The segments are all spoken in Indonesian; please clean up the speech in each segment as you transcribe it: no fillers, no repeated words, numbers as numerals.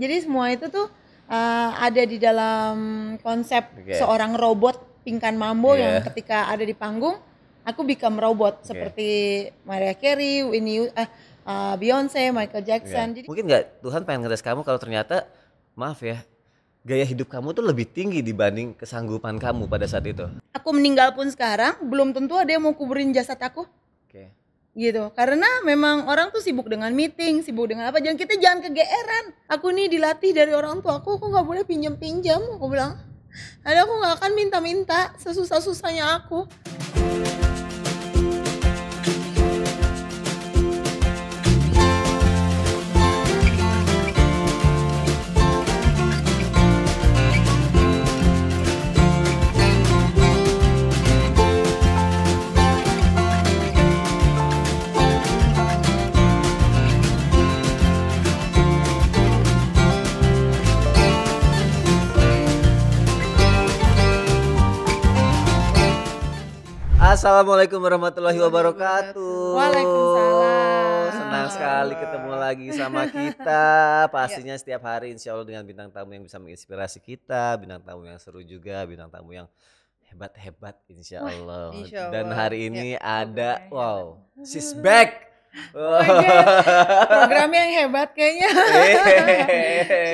Jadi semua itu tuh ada di dalam konsep seorang robot Pinkan Mambo yang ketika ada di panggung aku become robot seperti Mariah Carey, Beyonce, Michael Jackson. Jadi, mungkin nggak Tuhan pengen ngetes kamu kalau ternyata maaf ya gaya hidup kamu tuh lebih tinggi dibanding kesanggupan kamu pada saat itu. Aku meninggal pun sekarang belum tentu ada yang mau kuburin jasad aku. Gitu, karena memang orang tuh sibuk dengan meeting, sibuk dengan apa, kita jangan kegeeran. Aku nih dilatih dari orang tua aku nggak boleh pinjam, aku bilang. Ada aku nggak akan minta-minta sesusah-susahnya aku. Assalamualaikum warahmatullahi wabarakatuh. Waalaikumsalam. Senang sekali ketemu lagi sama kita. Pastinya setiap hari insya Allah dengan bintang tamu yang bisa menginspirasi kita, bintang tamu yang seru juga, bintang tamu yang hebat-hebat insya Allah. Dan hari ini ada, she's back. Oh programnya yang hebat kayaknya.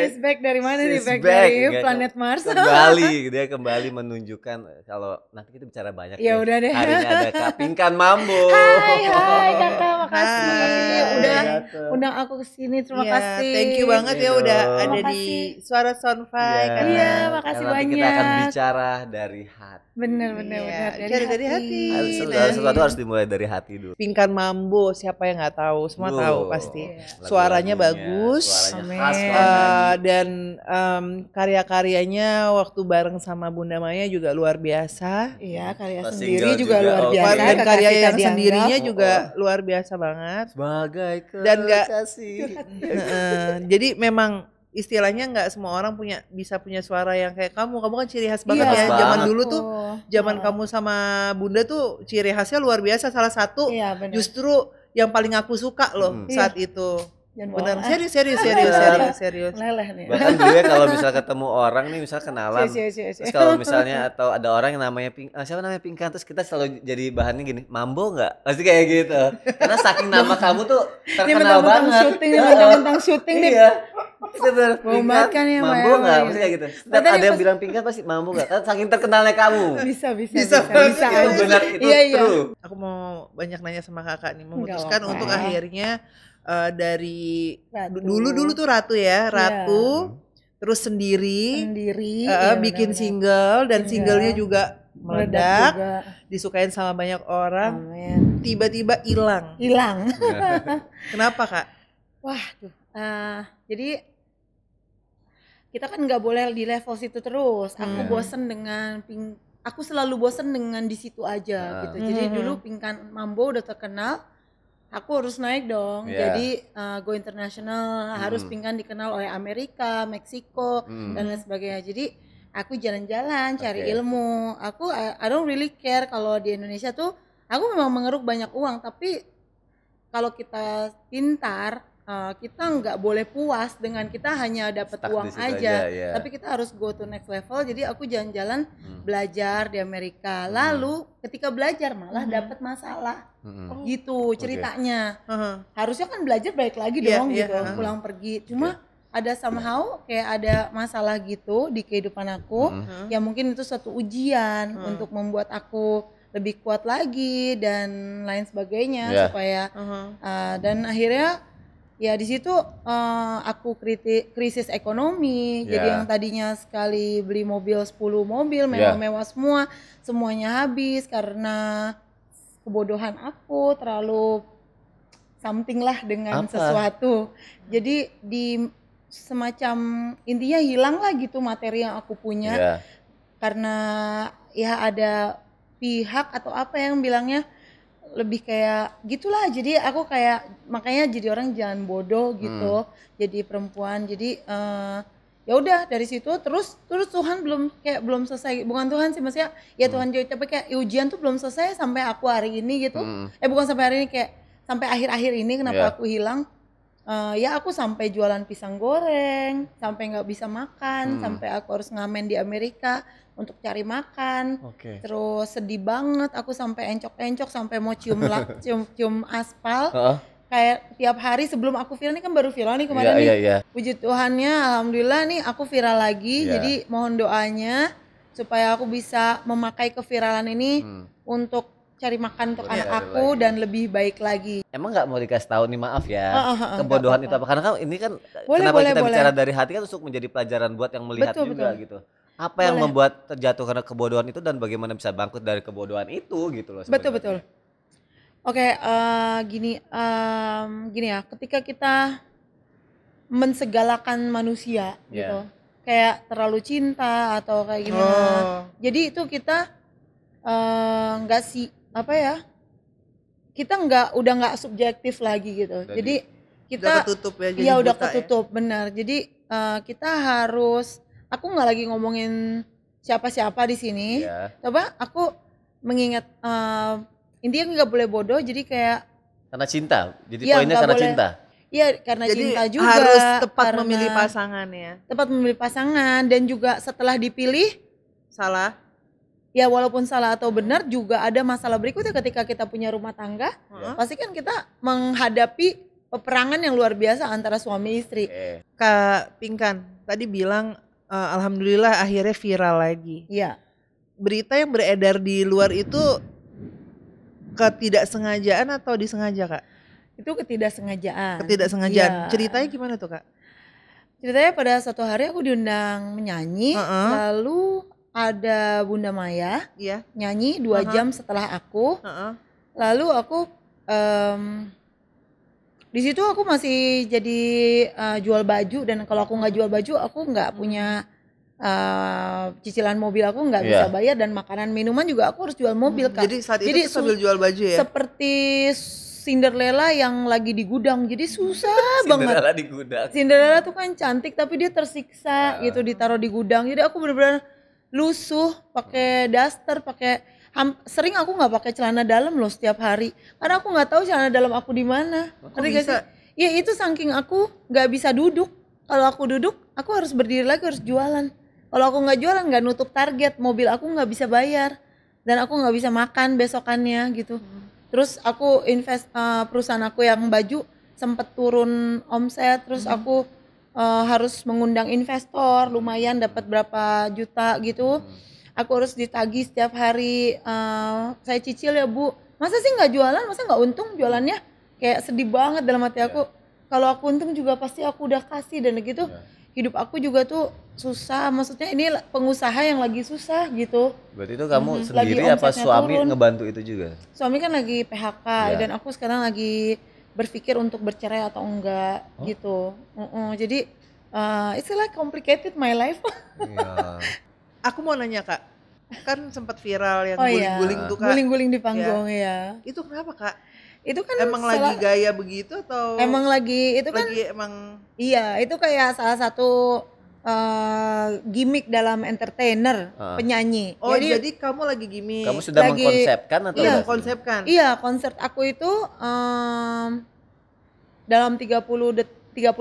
She's back dari mana nih? Back dari planet Mars. Dia kembali menunjukkan kalau nanti kita bicara banyak. Ya udah deh. Hari ini ada Kak Pinkan Mambo. Hai Kakak, makasih udah undang aku kesini. Terima kasih. Thank you banget ya udah ada di Suara Soundfy. Iya, makasih banyak. Kita akan bicara dari hati. Bener. Dari hati. Sesuatu harus dimulai dari hati dulu. Pinkan Mambo, siapa yang nggak tahu? Semua tahu pasti. Suaranya bagus. Dan karya-karyanya waktu bareng sama Bunda Maya juga luar biasa. Iya, karya sendiri juga luar biasa. Dan karya yang sendirinya juga luar biasa banget. Sebagai kekasih. Jadi memang istilahnya nggak semua orang bisa punya suara yang kayak kamu kan ciri khas banget ya. Zaman dulu tuh zaman kamu sama Bunda tuh ciri khasnya luar biasa. Salah satu justru yang paling aku suka loh saat itu. Benar, serius. Leleh nih. Bahkan gue kalau misal ketemu orang nih, misal kenalan, terus kalau misalnya atau ada orang yang namanya siapa namanya Pinkan, terus kita selalu jadi bahannya gini, Mambo nggak? Pasti kayak gitu. Karena saking nama kamu tuh terkenal banget. Tentang syuting nih. Iya. Pinkan, ya, Mambo nggak? Pasti kayak gitu. Setiap ada yang bilang Pinkan pasti Mambo nggak? Kan saking terkenalnya kamu. Bisa. Itu benar, itu true. Aku mau banyak nanya sama kakak nih, memutuskan untuk akhirnya dari dulu tuh Ratu ya, terus sendiri bikin single dan singlenya juga meledak, disukain sama banyak orang. Tiba-tiba hilang. Kenapa Kak? Jadi kita kan nggak boleh di level situ terus. Aku selalu bosen dengan di situ aja gitu. Jadi dulu Pinkan Mambo udah terkenal. Aku harus naik dong, jadi go international, harus Pinkan dikenal oleh Amerika, Meksiko, dan lain sebagainya. Jadi aku jalan-jalan, cari ilmu. I don't really care kalau di Indonesia tuh, aku memang mengeruk banyak uang, tapi kalau kita pintar, kita nggak boleh puas dengan kita hanya dapat uang aja, tapi kita harus go to next level. Jadi aku jalan-jalan belajar di Amerika, lalu ketika belajar malah dapat masalah, gitu ceritanya. Harusnya kan belajar balik lagi dong, gitu, pulang pergi. Cuma ada somehow kayak ada masalah gitu di kehidupan aku, yang mungkin itu suatu ujian untuk membuat aku lebih kuat lagi dan lain sebagainya supaya dan akhirnya ya di situ aku krisis ekonomi. Jadi yang tadinya sekali beli mobil 10 mobil mewah-mewah semuanya habis karena kebodohan aku terlalu something lah dengan sesuatu. Jadi di semacam intinya hilang lah gitu materi yang aku punya karena ya ada pihak atau apa yang bilangnya lebih kayak gitulah. Jadi aku kayak makanya jadi orang jangan bodoh gitu. Jadi perempuan. Jadi ya udah dari situ terus Tuhan belum selesai. Bukan Tuhan sih maksudnya ya Tuhan jauh tapi kayak ujian tuh belum selesai sampai aku hari ini gitu. Bukan sampai hari ini, kayak sampai akhir-akhir ini kenapa aku hilang. ya aku sampai jualan pisang goreng, sampai nggak bisa makan, sampai aku harus ngamen di Amerika untuk cari makan. Terus sedih banget, aku sampai encok-encok, sampai mau cium aspal. Kayak tiap hari sebelum aku viral, ini kan baru viral nih kemarin nih. Puji Tuhannya, alhamdulillah nih aku viral lagi. Jadi mohon doanya supaya aku bisa memakai keviralan ini untuk cari makan untuk anak aku dan lebih baik lagi. Emang nggak mau dikasih tahu nih, maaf ya, kebodohan itu apa? Karena kan ini kan kenapa kita bicara dari hati kan untuk menjadi pelajaran buat yang melihat juga gitu. Apa yang membuat terjatuh karena kebodohan itu dan bagaimana bisa bangkit dari kebodohan itu gitu loh. Betul. Oke, gini ya, ketika kita mensegalakan manusia gitu, kayak terlalu cinta atau kayak gimana, jadi itu kita nggak kita udah nggak subjektif lagi gitu. Jadi kita udah ketutup ya, jadi udah ketutup ya? Benar. Jadi kita harus, aku nggak lagi ngomongin siapa-siapa di sini. Coba aku mengingat intinya nggak boleh bodoh, jadi kayak karena cinta. Jadi poinnya karena boleh, cinta. Iya, karena jadi cinta juga. Harus tepat memilih pasangan ya. Tepat memilih pasangan, dan juga setelah dipilih salah. Ya walaupun salah atau benar juga ada masalah berikutnya ketika kita punya rumah tangga. Pasti kan kita menghadapi peperangan yang luar biasa antara suami istri. Kak Pinkan tadi bilang alhamdulillah akhirnya viral lagi. Iya. Berita yang beredar di luar itu ketidaksengajaan atau disengaja, Kak? Itu ketidaksengajaan. Ketidaksengajaan. Ceritanya gimana tuh, Kak? Ceritanya pada suatu hari aku diundang menyanyi, lalu ada Bunda Maya nyanyi 2 jam setelah aku. Lalu aku di situ aku masih jadi jual baju, dan kalau aku nggak jual baju aku nggak punya cicilan mobil, aku nggak bisa bayar, dan makanan minuman juga aku harus jual mobil, Kak. Jadi saat itu sambil jual baju ya? Seperti Cinderella yang lagi di gudang, jadi susah banget. Cinderella di gudang. Cinderella tuh kan cantik tapi dia tersiksa gitu, ditaruh di gudang. Jadi aku benar-benar lusuh, pakai daster, sering aku nggak pakai celana dalam loh setiap hari, karena aku nggak tahu celana dalam aku di mana. Ya itu saking aku nggak bisa duduk. Kalau aku duduk, aku harus berdiri lagi, harus jualan. Kalau aku nggak jualan, nggak nutup target, mobil aku nggak bisa bayar, dan aku nggak bisa makan besokannya gitu. Terus aku invest, perusahaan aku yang baju sempet turun omset, terus aku harus mengundang investor, lumayan dapat berapa juta gitu. Aku harus ditagih setiap hari, saya cicil ya Bu. Masa sih nggak jualan, masa nggak untung jualannya? Kayak sedih banget dalam hati aku. Kalau aku untung juga pasti aku udah kasih, dan gitu. Hidup aku juga tuh susah, maksudnya ini pengusaha yang lagi susah gitu. Berarti itu kamu sendiri apa suami turun. Ngebantu itu juga? Suami kan lagi PHK dan aku sekarang lagi berpikir untuk bercerai atau enggak gitu. Jadi it's like complicated my life. Aku mau nanya, Kak, kan sempat viral yang guling-guling tuh, Kak. Guling-guling di panggung ya. Itu kenapa, Kak? Itu kan emang lagi gaya begitu atau emang lagi itu kan lagi emang itu kayak salah satu gimmick dalam entertainer, penyanyi. Jadi kamu lagi gimmick. Kamu sudah mengkonsepkan atau mengkonsepkan? Iya, konser aku itu dalam 30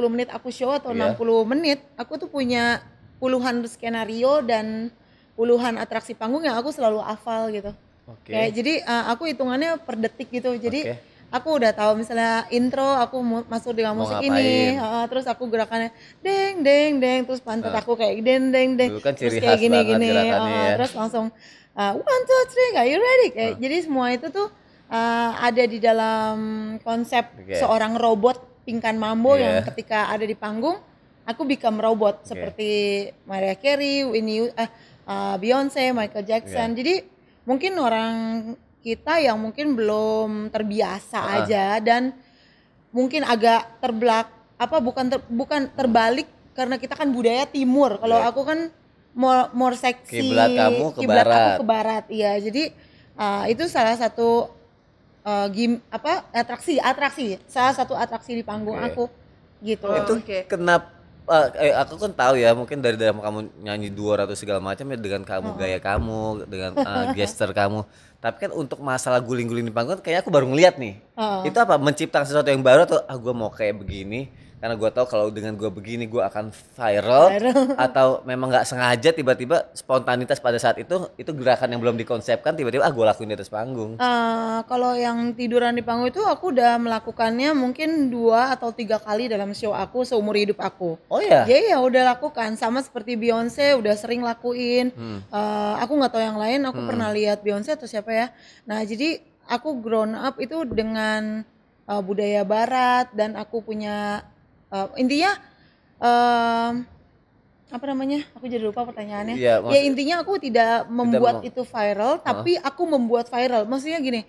menit aku show atau 60 menit, aku tuh punya puluhan skenario dan puluhan atraksi panggung yang aku selalu hafal gitu. Kayak jadi aku hitungannya per detik gitu. Jadi aku udah tahu misalnya intro aku masuk dengan musik ini, terus aku gerakannya deng deng deng, terus pantat aku kayak deng deng deng, kan terus kayak gini gini, terus langsung 1, 2, 3, are you ready? Kayak jadi semua itu tuh ada di dalam konsep seorang robot Pinkan Mambo yang ketika ada di panggung aku become robot seperti Mariah Carey, Beyonce, Michael Jackson. Jadi mungkin orang kita yang mungkin belum terbiasa aja, dan mungkin agak bukan terbalik karena kita kan budaya timur. Kalau aku kan more seksi, kiblat kamu ke barat. Aku ke barat. Iya, jadi itu salah satu atraksi salah satu atraksi di panggung aku gitu. Itu kenapa aku kan tahu ya, mungkin dari dalam kamu nyanyi 200 segala macam ya, dengan kamu gaya kamu, dengan gesture kamu. Tapi kan untuk masalah guling-guling di panggung kayaknya aku baru ngeliat nih. Itu apa, menciptakan sesuatu yang baru atau gue mau kayak begini? karena gue tahu kalau dengan gue begini gue akan viral. Atau memang nggak sengaja tiba-tiba spontanitas pada saat itu gerakan yang belum dikonsepkan tiba-tiba gue lakuin di atas panggung? Kalau yang tiduran di panggung itu aku udah melakukannya mungkin 2 atau 3 kali dalam show aku seumur hidup aku. Oh ya? Jadi ya udah lakukan, sama seperti Beyonce udah sering lakuin. Aku nggak tahu yang lain, aku pernah lihat Beyonce atau siapa ya. Nah jadi aku grown up itu dengan budaya Barat, dan aku punya intinya apa namanya? Aku jadi lupa pertanyaannya. Ya intinya aku tidak membuat itu viral, tapi aku membuat viral. Maksudnya gini,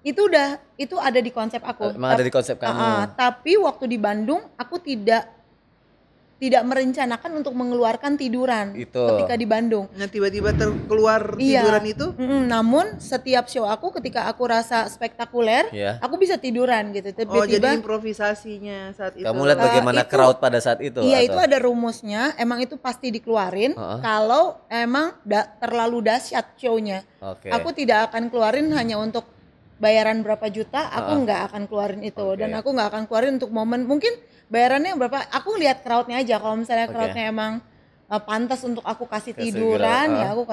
itu ada di konsep aku. Emang ada di konsep kamu. Tapi waktu di Bandung aku tidak merencanakan untuk mengeluarkan tiduran ketika di Bandung. Nah tiba-tiba terkeluar tiduran itu? Namun setiap show aku ketika aku rasa spektakuler, aku bisa tiduran gitu. Tiba-tiba, jadi improvisasinya saat itu. Kamu lihat bagaimana crowd pada saat itu? Iya, itu ada rumusnya, emang itu pasti dikeluarin kalau emang terlalu dahsyat show-nya. Aku tidak akan keluarin hanya untuk bayaran berapa juta, aku nggak akan keluarin itu. Dan aku nggak akan keluarin untuk momen, mungkin bayarannya berapa, aku lihat crowdnya aja. Kalau misalnya crowdnya emang pantas untuk aku kasih tiduran, ya aku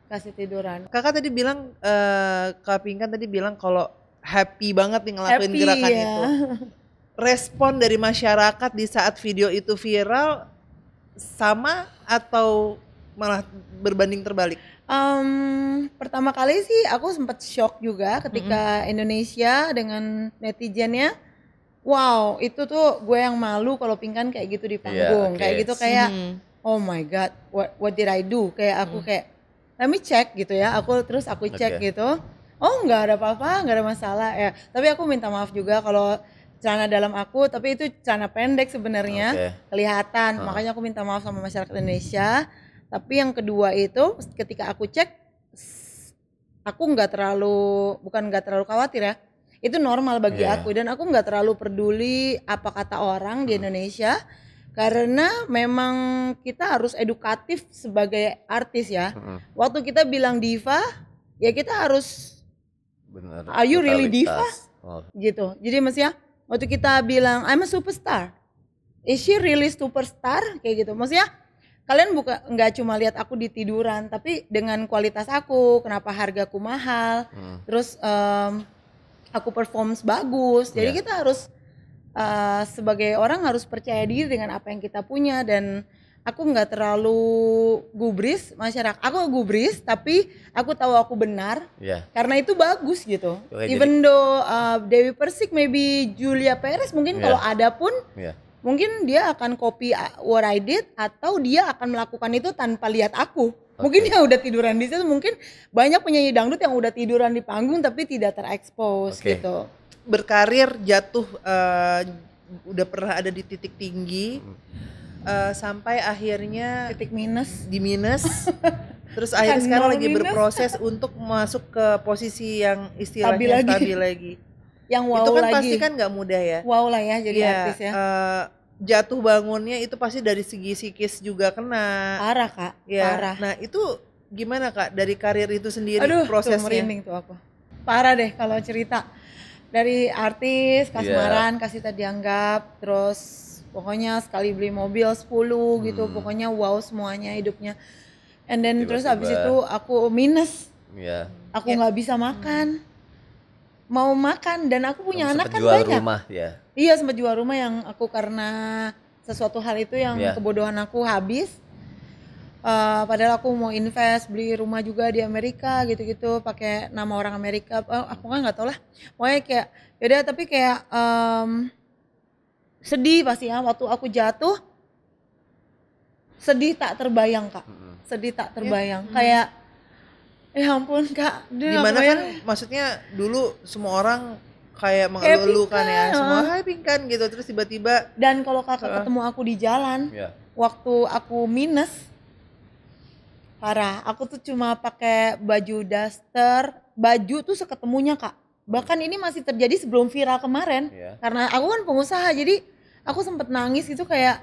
kasih tiduran. Kakak tadi bilang, Kak Pinkan tadi bilang kalau happy banget nih ngelakuin gerakan itu. Respon dari masyarakat di saat video itu viral sama atau malah berbanding terbalik? Pertama kali sih aku sempat shock juga ketika Indonesia dengan netizennya. Wow, itu tuh gue yang malu kalau Pinkan kayak gitu di panggung. Kayak gitu, kayak oh my god, what did I do? Kayak aku kayak let me check gitu ya. Aku cek gitu. Oh, nggak ada apa-apa, nggak ada masalah ya. Tapi aku minta maaf juga kalau celana dalam aku, tapi itu celana pendek sebenarnya, kelihatan. Makanya aku minta maaf sama masyarakat Indonesia. Tapi yang kedua itu ketika aku cek, aku bukan nggak terlalu khawatir ya. Itu normal bagi aku, dan aku nggak terlalu peduli apa kata orang di Indonesia, karena memang kita harus edukatif sebagai artis ya. Waktu kita bilang diva, ya kita harus are you really diva? Gitu. Jadi maksudnya waktu kita bilang I'm a superstar, is she really superstar? Kayak gitu. Maksudnya kalian nggak cuma lihat aku di tiduran, tapi dengan kualitas aku, kenapa hargaku mahal, terus aku perform bagus. Jadi kita harus sebagai orang harus percaya diri dengan apa yang kita punya. Dan aku nggak terlalu gubris, masyarakat aku gubris, tapi aku tahu aku benar, karena itu bagus gitu. Even though Dewi Persik, maybe Julia Perez mungkin kalau ada pun mungkin dia akan copy what I did, atau dia akan melakukan itu tanpa lihat aku. Mungkin dia udah tiduran di situ, mungkin banyak penyanyi dangdut yang udah tiduran di panggung tapi tidak terekspos gitu. Berkarir jatuh, udah pernah ada di titik tinggi, sampai akhirnya titik minus. Di minus. Terus akhirnya sekarang lagi berproses untuk masuk ke posisi yang istilahnya stabil lagi. Yang wow itu kan lagi. Pasti kan nggak mudah ya. Wow lah ya jadi artis ya. Jatuh bangunnya itu pasti dari segi psikis juga kena. Parah Kak, parah. Nah itu gimana Kak dari karir itu sendiri? Tuh prosesnya? merinding tuh aku. Parah deh kalau cerita. Dari artis, kasmaran, kasih tadi dianggap, terus pokoknya sekali beli mobil 10 gitu, pokoknya wow semuanya hidupnya. And then terus abis itu aku minus, aku nggak bisa makan. Mau makan, dan aku punya anak kan banyak. Rumah, Iya sempat jual rumah yang aku karena sesuatu hal itu yang kebodohan aku habis. Padahal aku mau invest beli rumah juga di Amerika gitu-gitu pakai nama orang Amerika. Aku kan nggak tahu lah. Pokoknya kayak yaudah, tapi kayak sedih pasti ya waktu aku jatuh. Sedih tak terbayang Kak. Sedih tak terbayang. Kayak ya ampun Kak. Dimana kan maksudnya dulu semua orang kayak mengeluh-elukan ya. Semua hai Pinkan gitu. Terus tiba-tiba. Dan kalau Kakak ketemu aku di jalan. Waktu aku minus. Parah. Aku tuh cuma pakai baju daster. Baju tuh seketemunya Kak. Bahkan ini masih terjadi sebelum viral kemarin. Karena aku kan pengusaha. Jadi aku sempet nangis gitu kayak.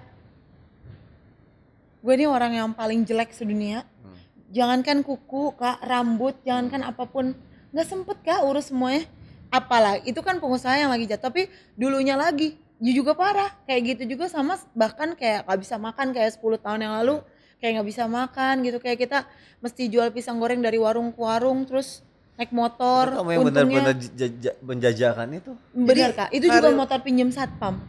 Gue ini orang yang paling jelek sedunia. Jangankan kuku Kak, rambut, jangankan apapun, nggak sempet Kak urus semuanya. Apalagi itu kan pengusaha yang lagi jatuh, tapi dulunya lagi juga parah kayak gitu juga, sama bahkan kayak gak bisa makan kayak 10 tahun yang lalu kayak gak bisa makan gitu, kayak kita mesti jual pisang goreng dari warung ke warung terus naik motor. Itu kamu yang benar-benar menjajakan itu? Benar Kak, itu juga motor pinjam satpam.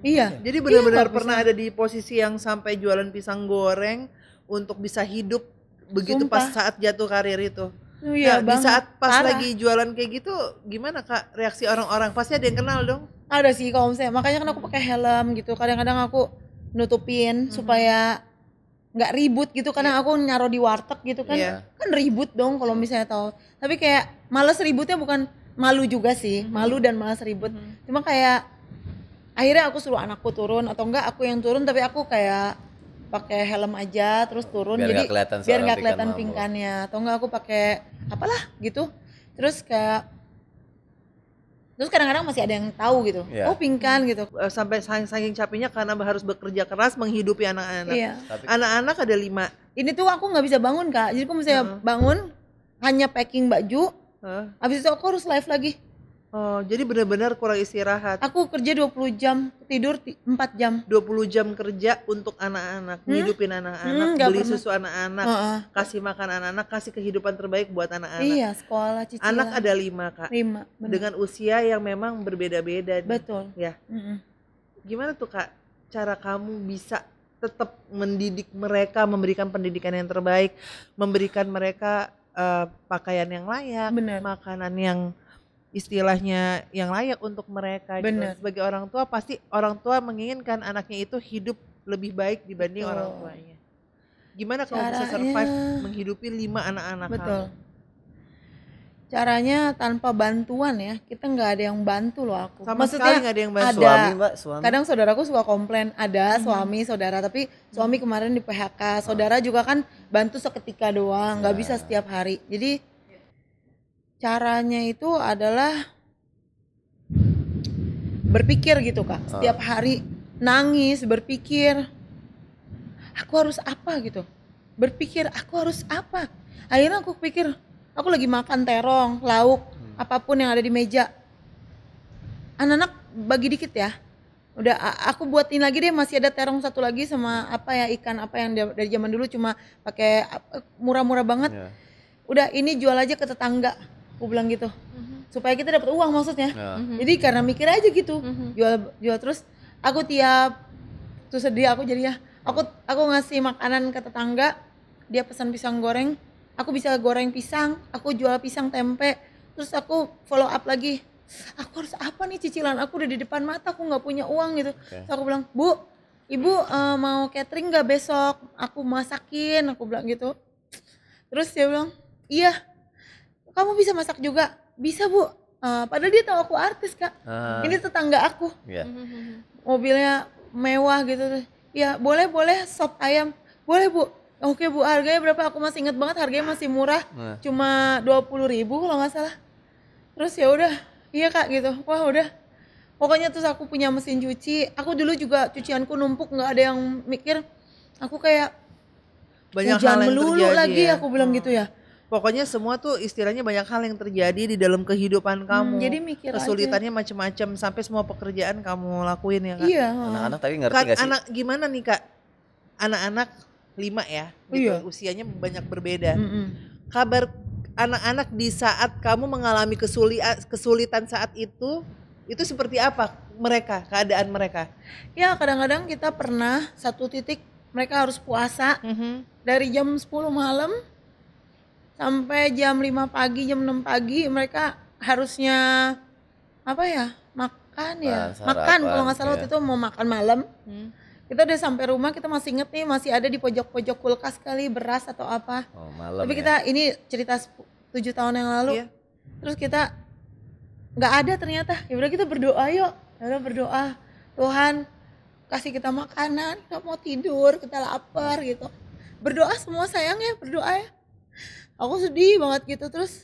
Iya. Jadi benar-benar pernah ada di posisi yang sampai jualan pisang goreng untuk bisa hidup begitu. Sumpah. Pas saat jatuh karir itu. Iya, di saat pas lagi jualan kayak gitu, gimana Kak reaksi orang-orang? Pasti ada yang kenal dong? Ada sih kalau misalnya, makanya kan aku pakai helm gitu. Kadang-kadang aku nutupin supaya nggak ribut gitu, karena aku naruh di warteg gitu kan, kan ribut dong kalau misalnya tahu. Tapi kayak males ributnya, bukan malu juga sih, malu dan malas ribut. Cuma kayak akhirnya aku suruh anakku turun atau enggak aku yang turun, tapi aku kayak pakai helm aja terus turun, biar jadi biar nggak kelihatan pingkannya, atau enggak aku pakai apalah gitu, terus kadang-kadang masih ada yang tahu gitu, oh pingkan gitu. Sampai saking capeknya karena harus bekerja keras menghidupi anak-anak. Anak-anak ada 5. Ini tuh aku nggak bisa bangun Kak, jadi aku misalnya bangun hanya packing baju, habis itu aku harus live lagi. Oh, jadi benar-benar kurang istirahat. Aku kerja 20 jam, tidur 4 jam. 20 jam kerja untuk anak-anak, ngidupin anak-anak, beli susu anak-anak, kasih makan anak-anak, kasih kehidupan terbaik buat anak-anak. Iya, sekolah, cicilan. Anak ada 5 Kak. 5, benar. Dengan usia yang memang berbeda-beda. Betul. Ya. Gimana tuh Kak, cara kamu bisa tetap mendidik mereka, memberikan pendidikan yang terbaik, memberikan mereka pakaian yang layak, makanan yang istilahnya yang layak untuk mereka gitu. Sebagai orang tua, pasti orang tua menginginkan anaknya itu hidup lebih baik dibanding orang tuanya. Gimana kamu bisa survive menghidupi 5 anak-anak kamu? Caranya tanpa bantuan ya, kita nggak ada yang bantu loh aku. Maksudnya nggak ada yang bantu. Suami Mbak, suami. Kadang saudaraku suka komplain, ada suami saudara, tapi suami kemarin di PHK, saudara juga kan bantu seketika doang, nggak bisa setiap hari. Jadi caranya itu adalah berpikir gitu Kak, setiap hari nangis, berpikir aku harus apa gitu, berpikir aku harus apa. Akhirnya aku pikir, aku lagi makan terong, lauk, apapun yang ada di meja, anak-anak bagi dikit ya, udah aku buatin lagi deh, masih ada terong satu lagi sama apa ya, ikan apa yang dari zaman dulu cuma pakai murah-murah banget, udah ini jual aja ke tetangga. Aku bilang gitu, supaya kita dapat uang maksudnya. Jadi karena mikir aja gitu, jual terus. Aku tiap tuh sedih aku jadinya, aku ngasih makanan ke tetangga, dia pesan pisang goreng, aku bisa goreng pisang, aku jual pisang tempe, terus aku follow up lagi. Aku harus apa nih, cicilan aku udah di depan mata, aku nggak punya uang gitu. Terus aku bilang, Bu, Ibu mau catering nggak besok? Aku masakin, aku bilang gitu. Terus dia bilang, iya. Kamu bisa masak juga? Bisa Bu. Padahal dia tahu aku artis Kak. Ini tetangga aku. Mobilnya mewah gitu. Ya boleh sop ayam. Boleh Bu. Oke Bu, harganya berapa? Aku masih ingat banget, harganya masih murah. Cuma 20.000 kalau nggak salah. Terus ya udah, iya Kak gitu. Wah udah. Pokoknya terus aku punya mesin cuci. Aku dulu juga cucianku numpuk, nggak ada yang mikir. Aku kayak banyak hal yang melulu terjadi lagi ya. Aku bilang gitu ya. Pokoknya semua tuh istilahnya banyak hal yang terjadi di dalam kehidupan kamu. Jadi mikir kesulitannya macam-macam, sampai semua pekerjaan kamu lakuin ya Kak. Iya. Anak-anak tapi ngerti Kak, gak sih? Anak gimana nih Kak? Anak-anak 5 ya, gitu. Usianya banyak berbeda. Kabar anak-anak di saat kamu mengalami kesulitan saat itu seperti apa mereka, keadaan mereka? Ya kadang-kadang kita pernah satu titik mereka harus puasa dari jam 10 malam sampai jam 5 pagi, jam 6 pagi mereka harusnya apa ya, makan ya, makan kalau nggak salah waktu itu mau makan malam. Kita udah sampai rumah, kita masih inget nih, masih ada di pojok-pojok kulkas kali beras atau apa. Malam tapi kita ini cerita 7 tahun yang lalu. Terus kita nggak ada ternyata. Ya udah kita berdoa yuk, udah berdoa, Tuhan kasih kita makanan, kita mau tidur, kita lapar gitu. Berdoa semua sayang ya, berdoa ya. Aku sedih banget gitu, terus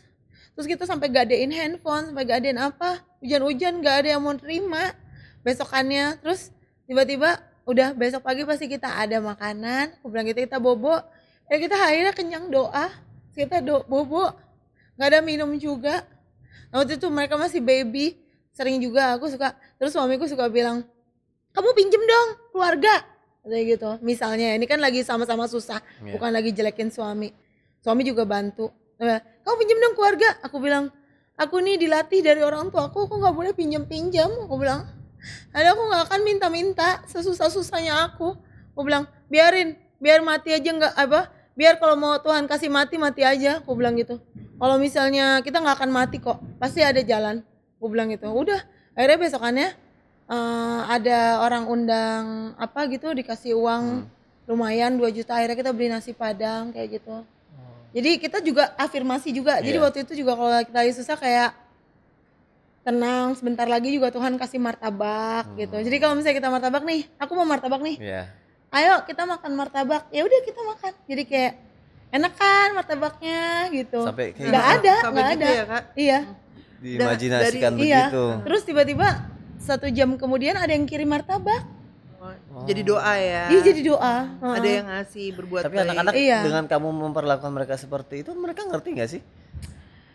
kita sampai gadein handphone, sampai gadein apa, hujan-hujan gak ada yang mau terima. Besokannya terus tiba-tiba udah besok pagi pasti kita ada makanan. Aku bilang gitu, kita bobo, kita akhirnya kenyang doa, kita bobo, gak ada minum juga. Nah, waktu itu mereka masih baby, sering juga aku suka, terus suamiku suka bilang, kamu pinjem dong keluarga kayak gitu. Misalnya ini kan lagi sama-sama susah, bukan lagi jelekin suami juga bantu. Kamu pinjem dong keluarga. Aku bilang, aku nih dilatih dari orang tua aku nggak boleh pinjam. Aku bilang, ada aku nggak akan minta-minta sesusah-susahnya aku bilang biar mati aja, nggak biar kalau mau Tuhan kasih mati aja, aku bilang gitu. Kalau misalnya kita nggak akan mati kok, pasti ada jalan, aku bilang gitu. Udah, akhirnya besokannya ada orang undang apa gitu, dikasih uang lumayan 2 juta, akhirnya kita beli nasi padang kayak gitu. Jadi kita juga afirmasi juga. Jadi waktu itu juga kalau kita lagi susah kayak tenang, sebentar lagi juga Tuhan kasih martabak gitu. Jadi kalau misalnya kita martabak nih, aku mau martabak nih. Ayo kita makan martabak. Ya udah kita makan. Jadi kayak enak kan martabaknya gitu. Sampai kayak nggak ada. Ya, Kak? Iya. Diimajinasikan begitu. Terus tiba-tiba 1 jam kemudian ada yang kirim martabak. Jadi doa ya. Iya, jadi doa. Ada yang ngasih, berbuat Tapi baik. anak-anak dengan kamu memperlakukan mereka seperti itu, mereka ngerti nggak sih?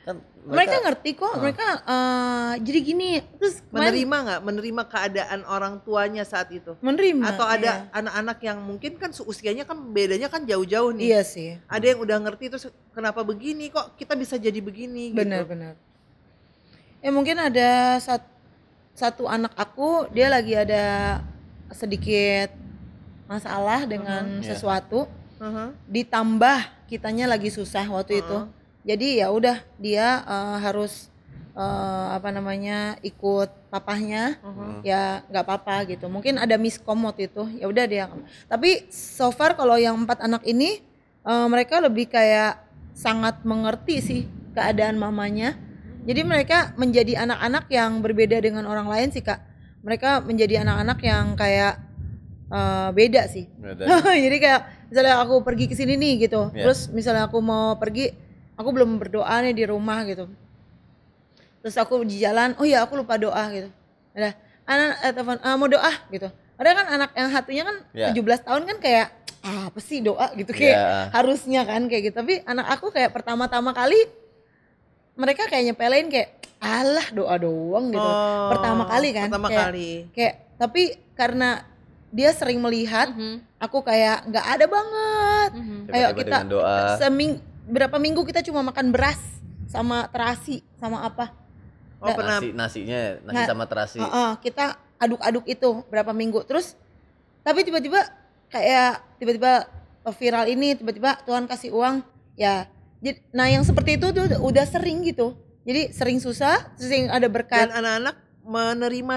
Kan mereka ngerti kok. Mereka jadi gini, terus menerima keadaan orang tuanya saat itu. Menerima. Atau ada anak-anak yang mungkin kan usianya kan bedanya kan jauh-jauh nih. Iya sih. Ada yang udah ngerti terus kenapa begini kok kita bisa jadi begini benar, gitu. Benar. Ya mungkin ada satu anak aku, dia lagi ada sedikit masalah dengan sesuatu, ditambah kitanya lagi susah waktu itu. Jadi ya udah dia harus ikut papahnya, ya nggak apa-apa gitu. Mungkin ada miskom waktu itu, ya udah dia. Tapi so far kalau yang 4 anak ini mereka lebih kayak sangat mengerti sih keadaan mamanya. Jadi mereka menjadi anak-anak yang berbeda dengan orang lain sih, Kak. Mereka menjadi anak-anak yang kayak beda sih. Jadi kayak misalnya aku pergi ke sini nih gitu. Terus misalnya aku mau pergi, aku belum berdoa nih di rumah gitu. Terus aku di jalan, oh ya aku lupa doa gitu. Ada anak telepon, mau doa gitu. Ada kan anak yang hatinya kan 17 tahun kan kayak apa sih doa gitu kayak harusnya kan kayak gitu. Tapi anak aku kayak pertama-tama kali mereka kayak nyepelein kayak alah doa doang gitu. Pertama kali kan. Kayak tapi karena dia sering melihat aku kayak nggak ada banget. Ayo kita berapa minggu kita cuma makan beras sama terasi sama apa. Nasinya sama terasi. Kita aduk-aduk itu berapa minggu. Terus tapi tiba-tiba viral ini, tiba-tiba Tuhan kasih uang ya. Nah yang seperti itu tuh udah sering gitu. Jadi sering susah, sering ada berkat. Dan anak-anak menerima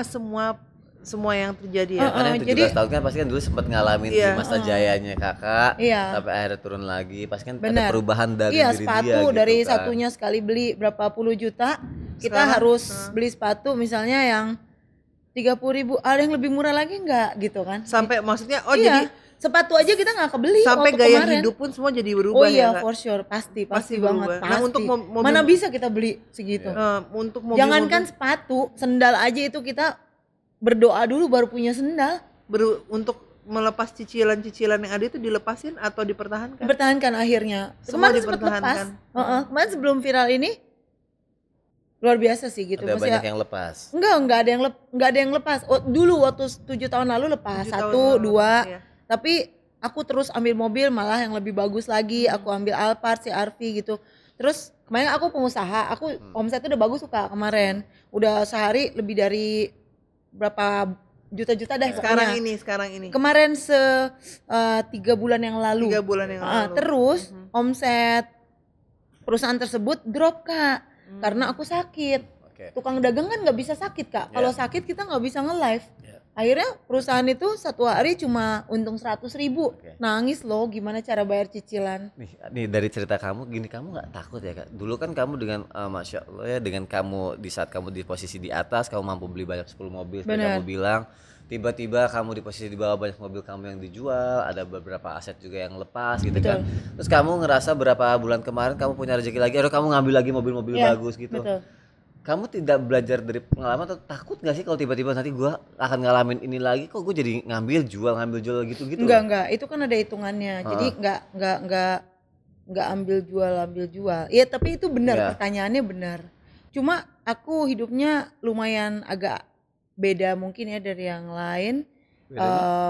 semua yang terjadi ya. Karena yang 17 tahun kan pasti kan dulu sempat ngalamin di masa jayanya kakak, sampai akhirnya turun lagi. Pasti kan ada perubahan dari diri sepatu dia gitu dari kan. satunya sekali beli berapa puluh juta, kita harus beli sepatu misalnya yang 30.000, ada yang lebih murah lagi enggak gitu kan. Sampai maksudnya jadi sepatu aja kita nggak kebeli sampai gaya kemarin. Hidup pun semua jadi berubah ya. For sure, pasti banget. Pasti. Nah, untuk mana bisa kita beli segitu? Untuk jangankan sepatu, sendal aja itu kita berdoa dulu baru punya sendal. Untuk melepas cicilan-cicilan yang ada itu dilepasin atau dipertahankan? Dipertahankan akhirnya. Semua dipertahankan. Kemarin sebelum viral ini luar biasa sih gitu. Ada banyak yang lepas. Enggak ada yang lepas. Dulu waktu 7 tahun lalu lepas 1, 2. Tapi aku terus ambil mobil malah yang lebih bagus lagi. Aku ambil Alphard, CR-V gitu. Terus kemarin aku pengusaha, aku omsetnya udah bagus suka kemarin. Udah sehari lebih dari berapa juta-juta dah sekarang ini. Kemarin 3 bulan yang lalu. 3 bulan yang lalu. Terus omset perusahaan tersebut drop, Kak. Karena aku sakit. Tukang dagang kan nggak bisa sakit, Kak. Kalau sakit kita nggak bisa nge-live. Akhirnya perusahaan itu 1 hari cuma untung 100.000. Nangis loh, gimana cara bayar cicilan. Nih dari cerita kamu gini, kamu nggak takut ya, Kak? Dulu kan kamu dengan Masya Allah ya, dengan kamu di saat kamu di posisi di atas, kamu mampu beli banyak 10 mobil seperti kamu bilang. Tiba-tiba kamu di posisi di bawah, banyak mobil kamu yang dijual, ada beberapa aset juga yang lepas gitu. Kan. Terus kamu ngerasa berapa bulan kemarin kamu punya rezeki lagi, atau kamu ngambil lagi mobil-mobil bagus gitu. Betul. Kamu tidak belajar dari pengalaman atau takut gak sih kalau tiba-tiba nanti gue akan ngalamin ini lagi, kok gue jadi ngambil jual gitu-gitu? Enggak, itu kan ada hitungannya. Jadi enggak ambil jual. Iya, tapi itu benar, pertanyaannya benar. Cuma aku hidupnya lumayan agak beda mungkin ya dari yang lain.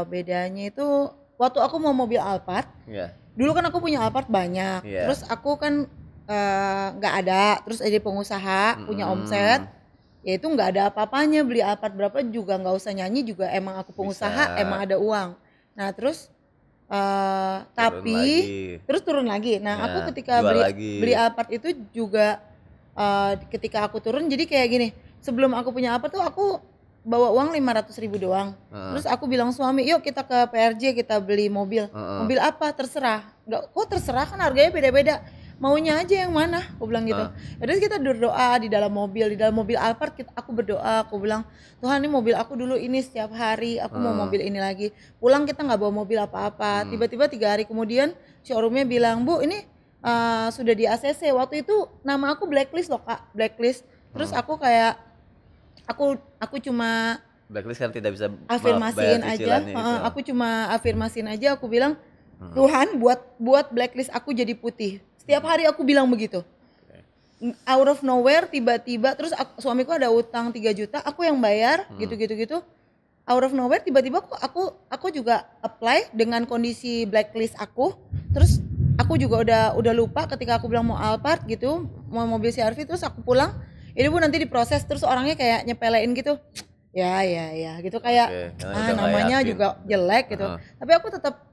Bedanya itu waktu aku mau mobil Alphard. Dulu kan aku punya Alphard banyak. Terus aku kan nggak ada, terus jadi pengusaha, punya omset. Ya itu nggak ada apa-apanya, beli Alphard berapa juga nggak usah nyanyi juga, emang aku pengusaha, emang ada uang. Nah terus terus turun lagi. Nah aku ketika beli Alphard itu juga ketika aku turun jadi kayak gini, sebelum aku punya Alphard tuh aku bawa uang 500.000 doang. Terus aku bilang suami, yuk kita ke PRJ kita beli mobil. Mobil apa? Terserah. Nggak, kok terserah, kan harganya beda-beda. Maunya aja yang mana? Aku bilang gitu. Jadi kita berdoa di dalam mobil Alphard aku berdoa, aku bilang, Tuhan ini mobil aku dulu ini setiap hari, aku mau mobil ini lagi. Pulang kita nggak bawa mobil apa-apa. Tiba-tiba 3 hari kemudian showroomnya bilang, Bu ini sudah di ACC. Waktu itu nama aku blacklist loh Kak, blacklist. Terus aku kayak aku cuma blacklist kan tidak bisa afirmasiin aja. Aku cuma afirmasiin aja, aku bilang Tuhan buat blacklist aku jadi putih. Setiap hari aku bilang begitu. Out of nowhere tiba-tiba terus suamiku ada utang 3 juta, aku yang bayar gitu. Out of nowhere tiba-tiba aku juga apply dengan kondisi blacklist aku. Terus aku juga udah lupa ketika aku bilang mau Alphard gitu, mau mobil CR-V, terus aku pulang. Ini Bu nanti diproses, terus orangnya kayak nyepelein gitu. Ya gitu kayak namanya juga jelek gitu. Tapi aku tetap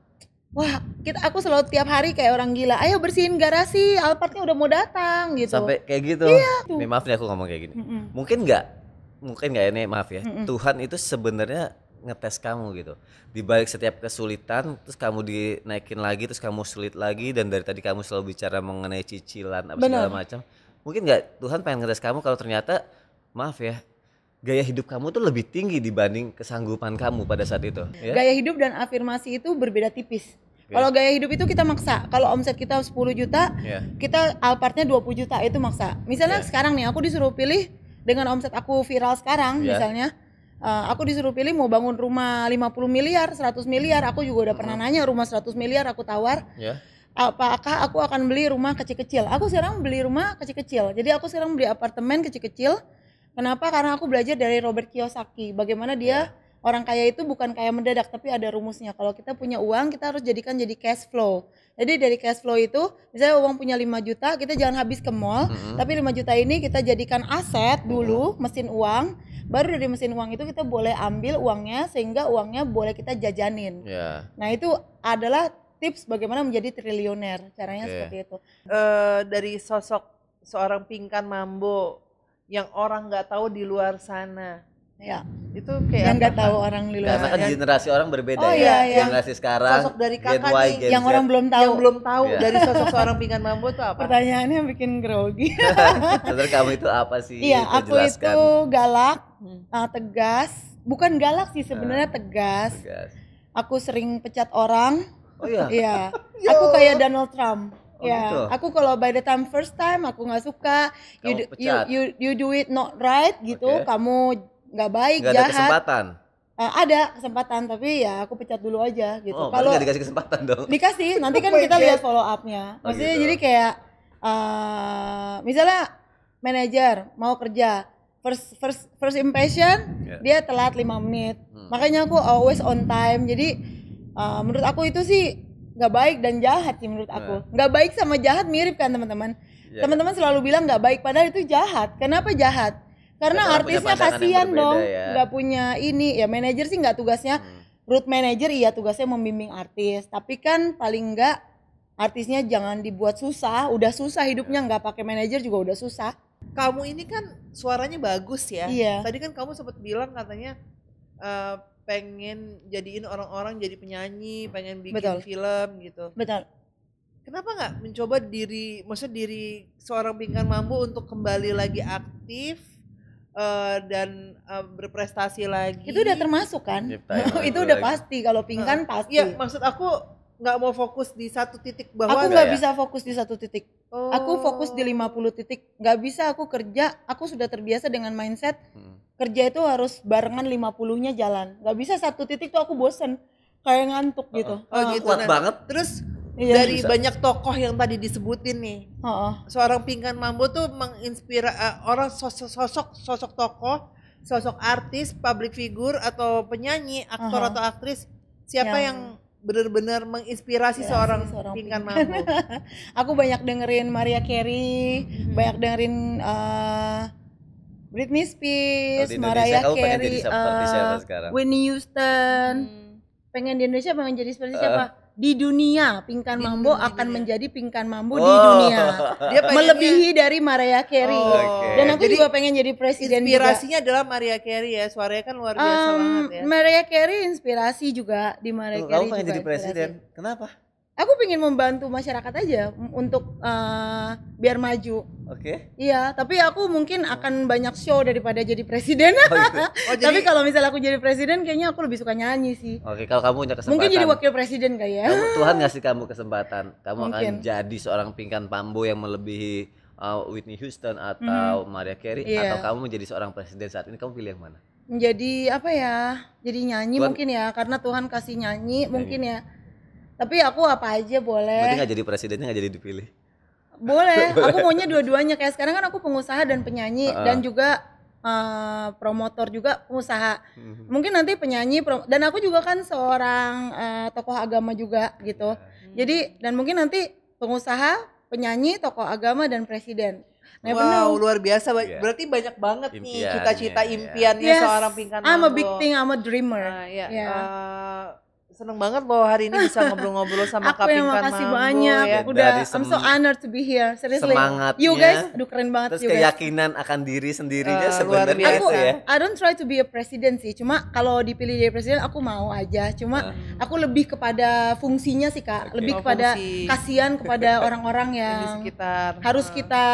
aku selalu tiap hari kayak orang gila. Ayo bersihin garasi, Alphardnya udah mau datang gitu. Sampai kayak gitu. Iya. Nih maaf nih aku ngomong kayak gini. Mungkin nggak ini maaf ya. Tuhan itu sebenarnya ngetes kamu gitu. Di balik setiap kesulitan terus kamu dinaikin lagi, terus kamu sulit lagi, dan dari tadi kamu selalu bicara mengenai cicilan segala macam. Mungkin nggak Tuhan pengen ngetes kamu kalau ternyata maaf ya, gaya hidup kamu tuh lebih tinggi dibanding kesanggupan kamu pada saat itu. Ya? Gaya hidup dan afirmasi itu berbeda tipis. Kalau gaya hidup itu kita maksa. Kalau omset kita 10 juta, kita Alphardnya 20 juta itu maksa. Misalnya sekarang nih aku disuruh pilih dengan omset aku viral sekarang misalnya, aku disuruh pilih mau bangun rumah 50 miliar, 100 miliar, aku juga udah pernah nanya rumah 100 miliar aku tawar. Apakah aku akan beli rumah kecil-kecil? Aku sekarang beli rumah kecil-kecil. Jadi aku sekarang beli apartemen kecil-kecil. Kenapa? Karena aku belajar dari Robert Kiyosaki. Bagaimana dia orang kaya itu bukan kaya mendadak, tapi ada rumusnya. Kalau kita punya uang, kita harus jadikan jadi cash flow. Jadi dari cash flow itu, misalnya uang punya 5 juta, kita jangan habis ke mall. Tapi 5 juta ini kita jadikan aset dulu, mesin uang. Baru dari mesin uang itu kita boleh ambil uangnya, sehingga uangnya boleh kita jajanin. Nah itu adalah tips bagaimana menjadi triliuner, caranya seperti itu. Dari sosok seorang Pinkan Mambo yang orang nggak tahu di luar sana, itu kayak yang nggak tahu orang di luar sana. Karena kan generasi orang berbeda generasi sekarang. Sosok dari kakak nih, yang orang belum tahu. Dari sosok seorang Pinkan Mambo itu apa? Pertanyaannya bikin grogi. Sebenarnya kamu itu apa sih? Aku itu galak, tegas. Bukan galak sih sebenarnya, tegas. Aku sering pecat orang. Iya. Aku kayak Donald Trump. Gitu? Aku kalau by the time first time aku nggak suka, you do it not right gitu, kamu nggak baik, jahat. Nggak ada kesempatan. Ada kesempatan, tapi ya aku pecat dulu aja gitu. Kalau nggak dikasih kesempatan dong? Dikasih, nanti kan kita lihat follow up-nya. Maksudnya jadi kayak misalnya manajer mau kerja, first impression dia telat 5 menit. Makanya aku always on time. Jadi menurut aku itu sih nggak baik dan jahat sih menurut aku. Nggak baik sama jahat mirip kan teman-teman. Teman-teman selalu bilang nggak baik, padahal itu jahat. Kenapa jahat? Karena artisnya kasihan dong, nggak punya ini. Ya manajer sih nggak tugasnya, root manager iya tugasnya membimbing artis. Tapi kan paling nggak artisnya jangan dibuat susah. Udah susah hidupnya, nggak pakai manajer juga udah susah. Kamu ini kan suaranya bagus ya. Iya. Tadi kan kamu sempat bilang katanya pengen jadiin orang-orang jadi penyanyi, pengen bikin film gitu. Betul. Kenapa nggak mencoba diri seorang Pinkan Mambo untuk kembali lagi aktif dan berprestasi lagi? Itu udah termasuk kan? Itu udah pasti, kalau Pinkan pasti. Iya, maksud aku nggak mau fokus di satu titik bahwa aku nggak bisa fokus di satu titik. Aku fokus di 50 titik. Nggak bisa aku kerja, aku sudah terbiasa dengan mindset kerja itu harus barengan 50-nya jalan. Nggak bisa satu titik tuh aku bosen, kayak ngantuk gitu. Gitu. Kuat banget. Terus dari banyak tokoh yang tadi disebutin nih, seorang Pinkan Mambo tuh menginspirasi orang sosok tokoh sosok artis, public figure atau penyanyi, aktor atau aktris, siapa yang benar-benar menginspirasi seorang Pinkan Mambo? Aku banyak dengerin Mariah Carey, banyak dengerin Britney Spears, Mariah Carey, Whitney Houston. Pengen di Indonesia pengen jadi seperti siapa? Di dunia Pinkan Mambo akan menjadi Pinkan Mambo di dunia. Dia melebihi dari Mariah Carey. Dan aku juga pengen jadi presiden. Inspirasinya adalah Mariah Carey ya, suaranya kan luar biasa banget ya. Mariah Carey inspirasi juga di Mariah Carey. Kamu pengen jadi presiden? Kenapa? Aku pengen membantu masyarakat aja untuk biar maju. Iya, tapi aku mungkin akan banyak show daripada jadi presiden. Tapi kalau misalnya aku jadi presiden, kayaknya aku lebih suka nyanyi sih. Kalau kamu punya kesempatan. Mungkin jadi wakil presiden kali ya. Tuhan ngasih kamu kesempatan, kamu akan jadi seorang Pinkan Mambo yang melebihi Whitney Houston atau Mariah Carey, atau kamu menjadi seorang presiden saat ini, kamu pilih yang mana? Menjadi apa ya? Jadi nyanyi mungkin ya, karena Tuhan kasih nyanyi mungkin ya. Tapi aku apa aja boleh. Berarti nggak jadi presidennya, nggak jadi dipilih? Boleh, aku maunya dua-duanya. Kayak sekarang kan aku pengusaha dan penyanyi dan juga promotor juga pengusaha. Mungkin nanti penyanyi dan aku juga kan seorang tokoh agama juga gitu. Jadi dan mungkin nanti pengusaha, penyanyi, tokoh agama dan presiden. Wow, luar biasa. Berarti banyak banget nih cita-cita impiannya seorang Pinkan Mambo. I'm a big thing, I'm a dreamer. Seneng banget loh hari ini bisa ngobrol-ngobrol sama Kak Pinkan Mambo. Aku yang makasih banyak. I'm so honored to be here. Seriously. Semangatnya. You guys, aduh keren banget. Terus keyakinan akan diri sendirinya sebenarnya ya. I don't try to be a president sih. Cuma kalau dipilih jadi presiden aku mau aja. Cuma aku lebih kepada fungsinya sih Kak. Lebih kepada kasihan kepada orang-orang yang harus kita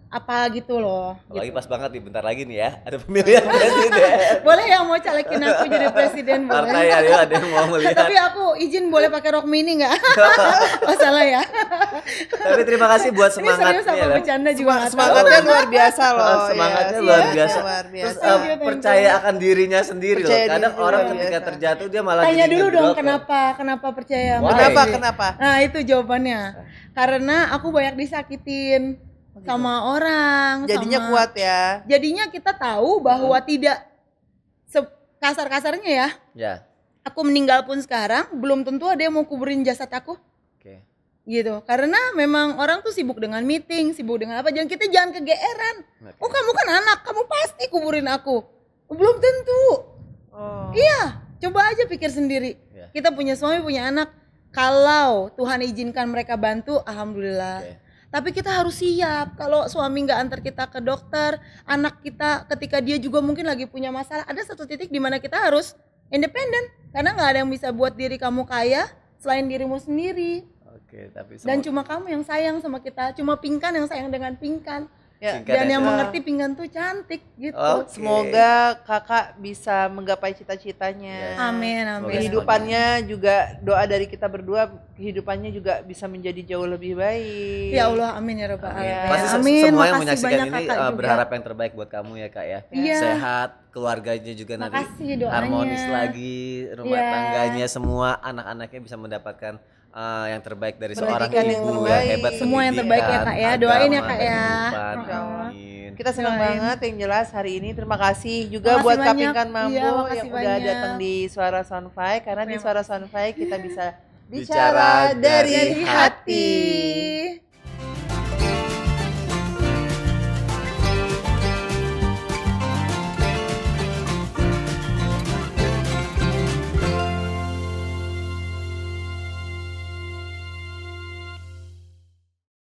apa gitu loh. Lagi pas banget nih, bentar lagi nih ya, ada pemilihan presiden. Boleh yang mau calekin aku jadi presiden boleh. Partai ada yang mau melihat. Tapi aku izin boleh pakai rok mini nggak? Oh salah ya. Tapi terima kasih buat semangatnya. Ini serius apa bercanda juga. Semangatnya luar biasa loh. Semangatnya luar biasa. Terus percaya akan dirinya sendiri loh. Kadang orang ketika terjatuh dia malah tanya dulu dong kenapa percaya. Kenapa? Nah itu jawabannya. Karena aku banyak disakitin sama orang, jadinya kuat ya. Jadinya kita tahu bahwa tidak kasar-kasarnya ya. Aku meninggal pun sekarang belum tentu ada yang mau kuburin jasad aku. Gitu. Karena memang orang tuh sibuk dengan meeting, sibuk dengan apa. Kita jangan kegeeran. Oh kamu kan anak, kamu pasti kuburin aku. Belum tentu. Iya, coba aja pikir sendiri. Kita punya suami, punya anak. Kalau Tuhan izinkan mereka bantu, alhamdulillah. Tapi kita harus siap kalau suami nggak antar kita ke dokter, anak kita ketika dia juga mungkin lagi punya masalah, ada satu titik di mana kita harus independen karena nggak ada yang bisa buat diri kamu kaya selain dirimu sendiri. Dan cuma kamu yang sayang sama kita, cuma Pinkan yang sayang dengan Pinkan. Dan yang mengerti Pinkan tuh cantik gitu. Semoga kakak bisa menggapai cita-citanya. Amin. Kehidupannya juga, doa dari kita berdua, kehidupannya juga bisa menjadi jauh lebih baik. Ya Allah, amin ya Rabbal Alamin. Pasti semua yang menyaksikan ini berharap yang terbaik buat kamu ya Kak ya. Sehat, keluarganya juga nanti harmonis lagi, rumah tangganya semua, anak-anaknya bisa mendapatkan yang terbaik dari seorang ibu yang hebat. Semua yang terbaik ya Kak ya, doain ya Kak ya. Kita senang banget yang jelas hari ini. Terima kasih juga buat Kak Pinkan Mambo yang udah datang di Suara Soundfy, karena di Suara Soundfy kita bisa bicara dari hati.